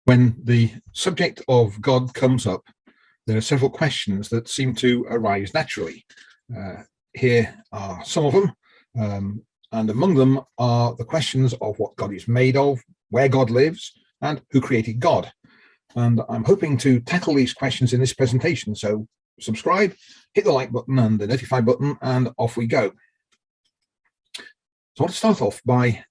When the subject of God comes up, there are several questions that seem to arise naturally. Here are some of them, and among them are the questions of what God is made of, where God lives, and who created God. And I'm hoping to tackle these questions in this presentation. So subscribe, hit the like button and the notify button, and off we go. So I want to start off by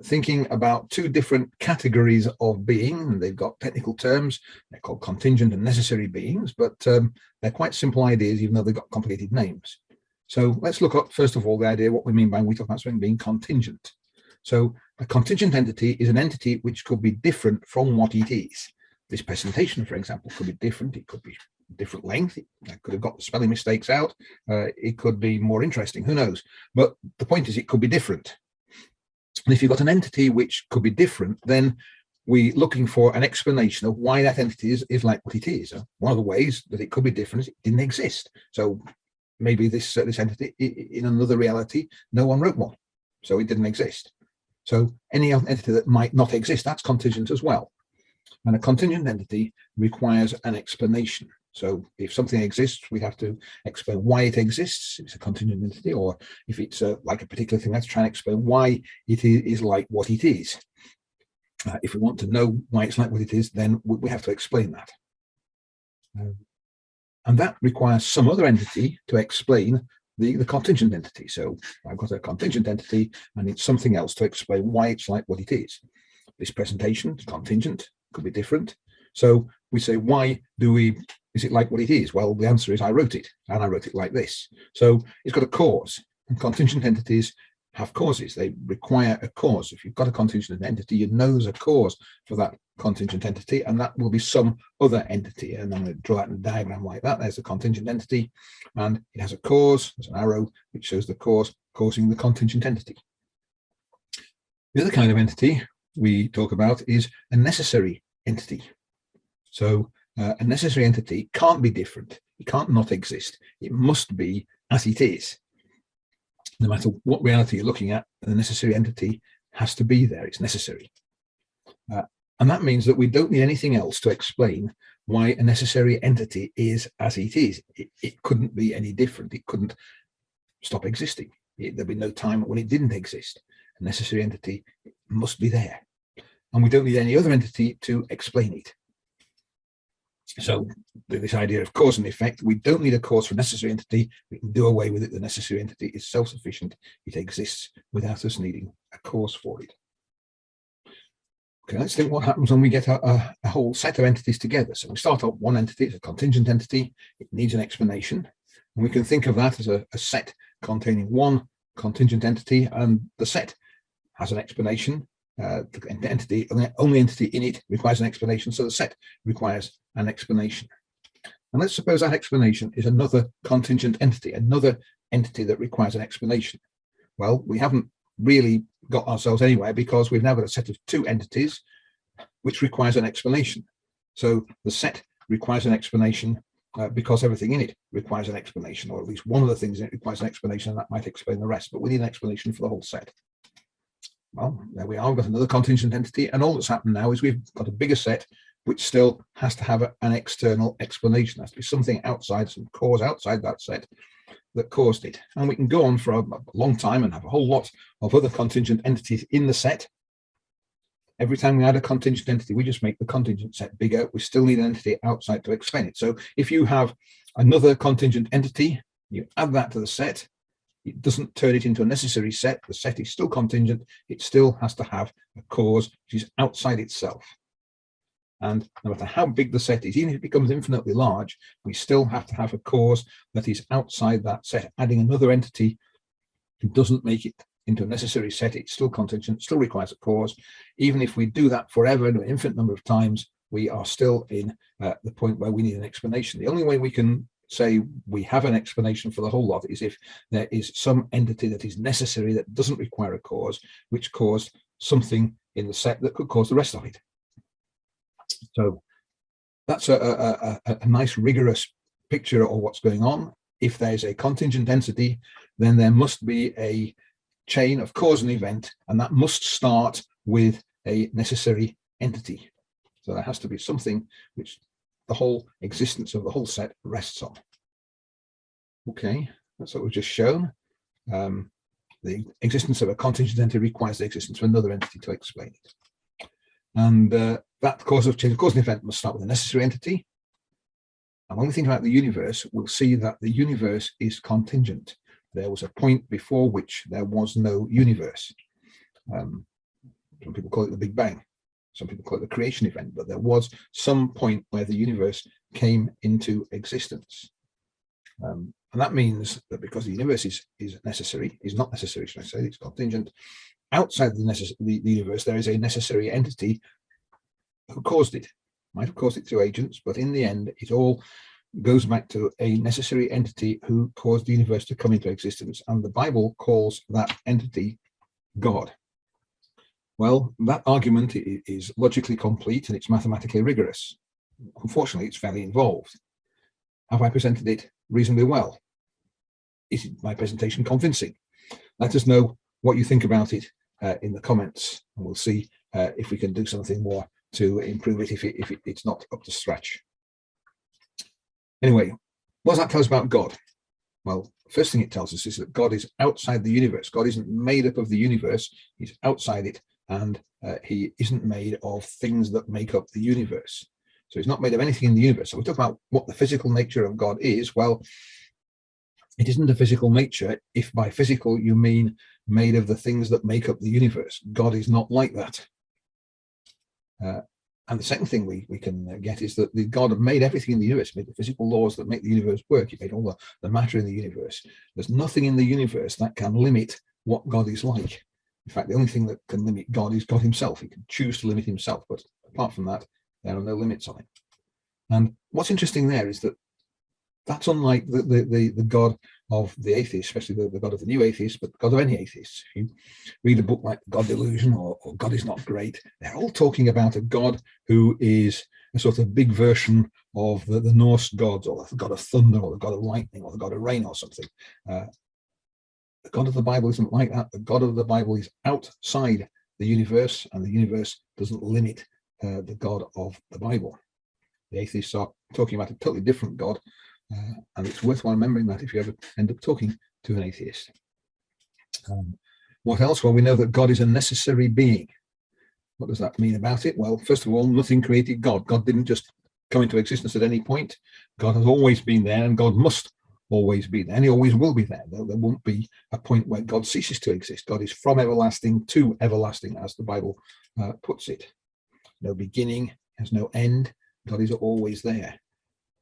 thinking about two different categories of being. They've got technical terms. They're called contingent and necessary beings, but they're quite simple ideas, even though they've got complicated names. So let's look at, first of all, the idea, what we mean by when we talk about something being contingent. So a contingent entity is an entity which could be different from what it is. This presentation, for example, could be different. It could be different length. It could have got the spelling mistakes out. It could be more interesting. Who knows? But the point is, it could be different. And if you've got an entity which could be different, then we're looking for an explanation of why that entity is like what it is. One of the ways that it could be different is it didn't exist. So maybe this entity in another reality, no one wrote one, so it didn't exist. So any entity that might not exist, that's contingent as well. And a contingent entity requires an explanation. So if something exists, we have to explain why it exists. It's a contingent entity. Or if it's like a particular thing, let's try and explain why it is like what it is. If we want to know why it's like what it is, then we have to explain that. And that requires some other entity to explain the contingent entity. So I've got a contingent entity and it's something else to explain why it's like what it is. This presentation is contingent, could be different. So we say, why is it like what it is? Well, the answer is I wrote it, and I wrote it like this. So it's got a cause, and contingent entities have causes. They require a cause. If you've got a contingent entity, you know there's a cause for that contingent entity, and that will be some other entity. And I'm going to draw that in a diagram like that. There's a contingent entity, and it has a cause. There's an arrow which shows the cause causing the contingent entity. The other kind of entity we talk about is a necessary entity. So a necessary entity can't be different. It can't not exist. It must be as it is. No matter what reality you're looking at, the necessary entity has to be there. It's necessary. And that means that we don't need anything else to explain why a necessary entity is as it is. It couldn't be any different. It couldn't stop existing. There'd be no time when it didn't exist. A necessary entity must be there. And we don't need any other entity to explain it. So this idea of cause and effect, we don't need a cause for a necessary entity. We can do away with it. The necessary entity is self-sufficient. It exists without us needing a cause for it. Okay, let's think what happens when we get a whole set of entities together. So we start off one entity, it's a contingent entity. It needs an explanation. And we can think of that as a set containing one contingent entity, and the set has an explanation. The entity, only entity in it requires an explanation, so the set requires an explanation. And let's suppose that explanation is another contingent entity, another entity that requires an explanation. Well, we haven't really got ourselves anywhere, because we've now got a set of two entities which requires an explanation. So the set requires an explanation because everything in it requires an explanation, or at least one of the things in it requires an explanation, and that might explain the rest, but we need an explanation for the whole set. Well, there we are, we've got another contingent entity, and all that's happened now is we've got a bigger set which still has to have an external explanation. There has to be something outside, some cause outside that set that caused it. And we can go on for a long time and have a whole lot of other contingent entities in the set. Every time we add a contingent entity, we just make the contingent set bigger. We still need an entity outside to explain it. So if you have another contingent entity, you add that to the set, it doesn't turn it into a necessary set. The set is still contingent. It still has to have a cause which is outside itself. And no matter how big the set is, even if it becomes infinitely large, we still have to have a cause that is outside that set. Adding another entity doesn't make it into a necessary set. It's still contingent, still requires a cause. Even if we do that forever and an infinite number of times, we are still in the point where we need an explanation. The only way we can say we have an explanation for the whole lot is if there is some entity that is necessary that doesn't require a cause, which caused something in the set that could cause the rest of it. So that's a nice rigorous picture of what's going on. If there's a contingent entity, then there must be a chain of cause and event, and that must start with a necessary entity. So there has to be something which the whole existence of the whole set rests on. Okay, that's what we've just shown. The existence of a contingent entity requires the existence of another entity to explain it. And that cause of change of cause and event must start with a necessary entity. And when we think about the universe, we'll see that the universe is contingent. There was a point before which there was no universe. Some people call it the Big Bang. Some people call it the creation event, but there was some point where the universe came into existence. And that means that because the universe is not necessary, should I say, it's contingent, outside the universe, there is a necessary entity who caused it. Might have caused it through agents, but in the end, it all goes back to a necessary entity who caused the universe to come into existence. And the Bible calls that entity God. Well, that argument is logically complete and it's mathematically rigorous. Unfortunately, it's fairly involved. Have I presented it reasonably well? Is my presentation convincing? Let us know what you think about it in the comments, and we'll see if we can do something more to improve it if it's not up to scratch. Anyway, what does that tell us about God? Well, first thing it tells us is that God is outside the universe. God isn't made up of the universe, he's outside it, and he isn't made of things that make up the universe. So he's not made of anything in the universe. So we talk about what the physical nature of God is. Well, it isn't a physical nature if by physical you mean made of the things that make up the universe. God is not like that. And the second thing we can get is that God made everything in the universe, made the physical laws that make the universe work. He made all the matter in the universe. There's nothing in the universe that can limit what God is like. In fact, the only thing that can limit God is God himself. He can choose to limit himself, but apart from that, there are no limits on it. And what's interesting there is that that's unlike the God of the atheists, especially the God of the new atheists, but the God of any atheists. If you read a book like God Delusion or God is Not Great, they're all talking about a God who is a sort of big version of the Norse gods, or the God of thunder, or the God of lightning, or the God of rain, or something. The God of the Bible isn't like that. The God of the Bible is outside the universe, and the universe doesn't limit the God of the Bible. The atheists are talking about a totally different God, and it's worthwhile remembering that if you ever end up talking to an atheist. What else? Well, we know that God is a necessary being. What does that mean about it? Well, first of all, nothing created God. God didn't just come into existence at any point. God has always been there, and God must always be there, and he always will be there. There won't be a point where God ceases to exist. God is from everlasting to everlasting, as the Bible puts it. No beginning, has no end. God is always there,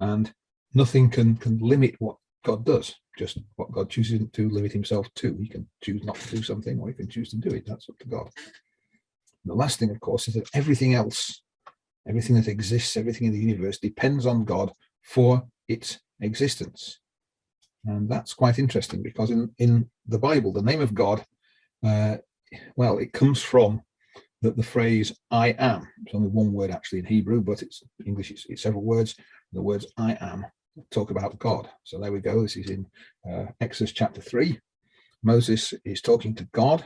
and nothing can limit what God does. Just what God chooses to limit himself to. He can choose not to do something, or he can choose to do it. That's up to God. And the last thing, of course, is that everything else, everything that exists, everything in the universe depends on God for its existence. And that's quite interesting, because in the Bible, the name of God, well, it comes from the phrase I am. It's only one word actually in Hebrew, but it's English, it's several words. The words I am talk about God. So there we go. This is in Exodus chapter 3. Moses is talking to God.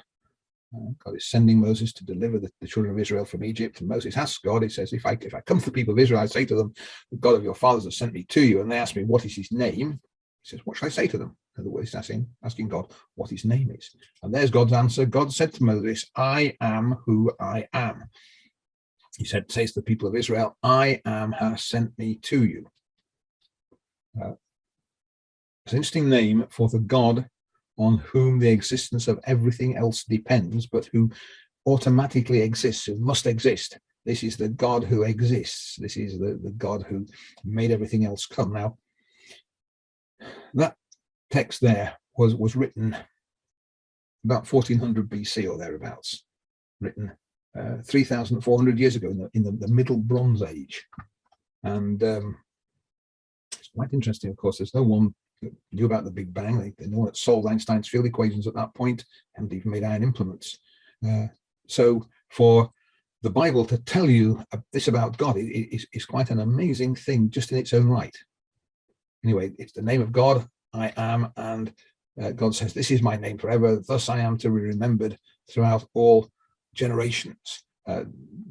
God is sending Moses to deliver the children of Israel from Egypt. And Moses asks God, he says, if I come to the people of Israel, I say to them, the God of your fathers has sent me to you. And they ask me, what is his name? He says, what shall I say to them? In other words, he's asking God what his name is. And there's God's answer. God said to Moses, I am who I am. He says to the people of Israel, I am has sent me to you. It's an interesting name for the God on whom the existence of everything else depends, but who automatically exists, who must exist. This is the God who exists. This is the God who made everything else come. Now, that text there was written about 1400 BC or thereabouts, written 3,400 years ago in the Middle Bronze Age. And it's quite interesting, of course. There's no one that knew about the Big Bang. They know that solved Einstein's field equations at that point, and even made iron implements. So for the Bible to tell you this about God is quite an amazing thing just in its own right. Anyway, it's the name of God, I am, and God says, this is my name forever, thus I am to be remembered throughout all generations.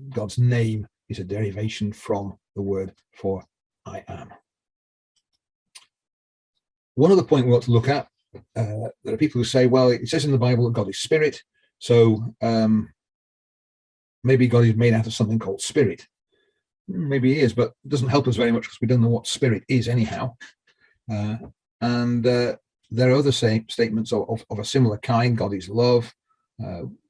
God's name is a derivation from the word for I am. One other point we want to look at, there are people who say, well, it says in the Bible that God is spirit, so maybe God is made out of something called spirit. Maybe he is, but it doesn't help us very much because we don't know what spirit is anyhow. And there are other statements of a similar kind. God is love.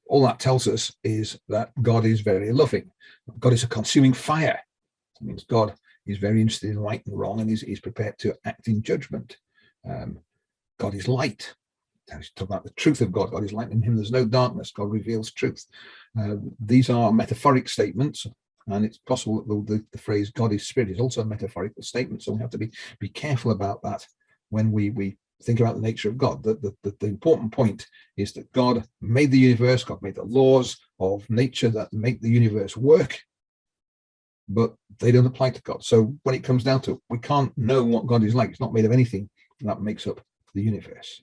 All that tells us is that God is very loving. God is a consuming fire. It means God is very interested in right and wrong, and he's prepared to act in judgment. God is light. Talk about the truth of God. God is light. In him there's no darkness. God reveals truth. These are metaphoric statements, and it's possible that the phrase God is spirit is also a metaphorical statement. So we have to be careful about that when we think about the nature of God. The important point is that God made the universe. God made the laws of nature that make the universe work, but they don't apply to God. So when it comes down to it, we can't know what God is like. It's not made of anything that makes up the universe.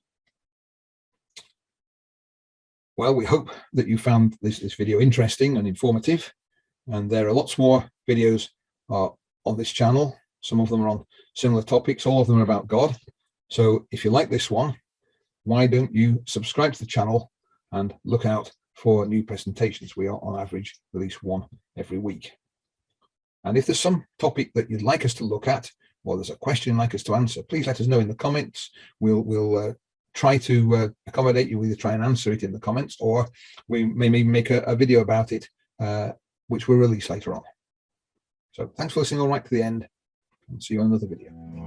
Well, we hope that you found this video interesting and informative, and there are lots more videos on this channel. Some of them are on similar topics. All of them are about God. So if you like this one, why don't you subscribe to the channel and look out for new presentations? We are on average release one every week. And if there's some topic that you'd like us to look at, or there's a question you'd like us to answer, please let us know in the comments. We'll try to accommodate you. We'll either try and answer it in the comments, or we may make a video about it, which we'll release later on. So thanks for listening all right to the end, and see you on another video.